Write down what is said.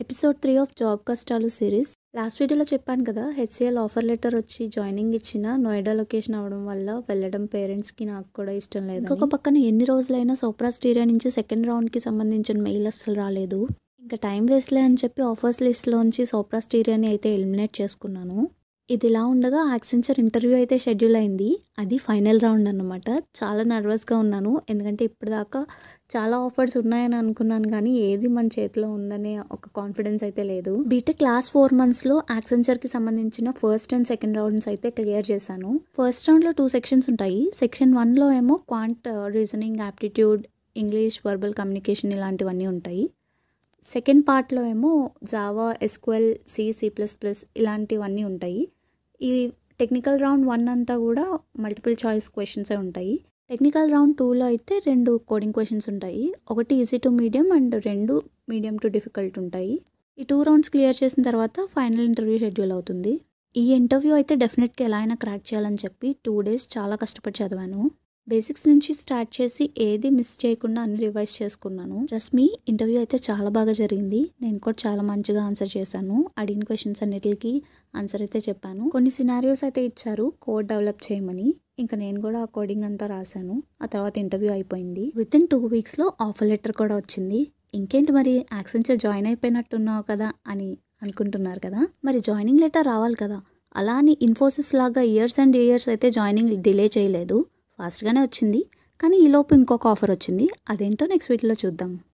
Episode 3 of job కష్టాలు series. Last వీడియోలో చెప్పాను కదా, హెచ్సిఎల్ ఆఫర్ లెటర్ వచ్చి జాయినింగ్ ఇచ్చిన నోయిడా లొకేషన్ అవడం వల్ల వెళ్ళడం పేరెంట్స్కి నాకు కూడా ఇష్టం లేదు. ఇంకొక పక్కన ఎన్ని రోజులైనా సోప్రా స్టీరియా నుంచి సెకండ్ రౌండ్కి సంబంధించిన మెయిల్ అస్సలు రాలేదు. ఇంకా టైం వేస్ట్లే అని చెప్పి ఆఫర్స్ లిస్ట్లోంచి సోప్రా స్టీరియాని అయితే ఎలిమినేట్ చేసుకున్నాను. ఇది ఇలా ఉండగా యాక్సెంచర్ ఇంటర్వ్యూ అయితే షెడ్యూల్ అయింది. అది ఫైనల్ రౌండ్ అన్నమాట. చాలా నర్వస్గా ఉన్నాను, ఎందుకంటే ఇప్పటిదాకా చాలా ఆఫర్స్ ఉన్నాయని అనుకున్నాను, కానీ ఏది మన చేతిలో ఉందనే ఒక కాన్ఫిడెన్స్ అయితే లేదు. బీటెక్ లాస్ట్ 4 monthsలో యాక్సెంచర్కి సంబంధించిన ఫస్ట్ అండ్ సెకండ్ రౌండ్స్ అయితే క్లియర్ చేశాను. ఫస్ట్ రౌండ్లో 2 సెక్షన్స్ ఉంటాయి. సెక్షన్ 1లో ఏమో quant, reasoning, aptitude, English, verbal communication ఇలాంటివన్నీ ఉంటాయి. సెకండ్ పార్ట్లో ఏమో జావా, ఎస్క్యూఎల్, సి++, ఇలాంటివన్నీ ఉంటాయి. ఈ టెక్నికల్ రౌండ్ 1 అంతా కూడా మల్టిపుల్ చాయిస్ క్వశ్చన్సే ఉంటాయి. టెక్నికల్ రౌండ్ 2లో అయితే 2 కోడింగ్ క్వశ్చన్స్ ఉంటాయి. ఒకటి easy to medium and 2 medium to difficult ఉంటాయి. ఈ 2 రౌండ్స్ క్లియర్ చేసిన తర్వాత ఫైనల్ ఇంటర్వ్యూ షెడ్యూల్ అవుతుంది. ఈ ఇంటర్వ్యూ అయితే డెఫినెట్గా ఎలా అయినా క్రాక్ చేయాలని చెప్పి 2 days చాలా కష్టపడి చదివాను. బేసిక్స్ నుంచి స్టార్ట్ చేసి ఏది మిస్ చేయకుండా అన్ని రివైజ్ చేసుకున్నాను. ట్రస్ట్ మీ, ఇంటర్వ్యూ అయితే చాలా బాగా జరిగింది. నేను కూడా చాలా మంచిగా ఆన్సర్ చేశాను. అడిగిన క్వశ్చన్స్ అన్నిటికి ఆన్సర్ అయితే చెప్పాను. కొన్ని సినారియోస్ అయితే ఇచ్చారు కోడ్ డెవలప్ చేయమని. ఇంకా నేను కూడా ఆ కోడింగ్ అంతా రాశాను. ఆ తర్వాత ఇంటర్వ్యూ అయిపోయింది. వితిన్ 2 weeksలో ఆఫర్ లెటర్ కూడా వచ్చింది. ఇంకేంటి మరి, యాక్సెంచర్ జాయిన్ అయిపోయినట్టున్నావు కదా అని అనుకుంటున్నారు కదా. మరి జాయినింగ్ లెటర్ రావాలి కదా. అలా అని ఇన్ఫోసిస్ లాగా ఇయర్స్ అండ్ ఇయర్స్ అయితే జాయినింగ్ డిలే చేయలేదు. ఫాస్ట్గానే వచ్చింది. కానీ ఈలోపు ఇంకొక ఆఫర్ వచ్చింది. అదేంటో నెక్స్ట్ వీడియోలో చూద్దాం.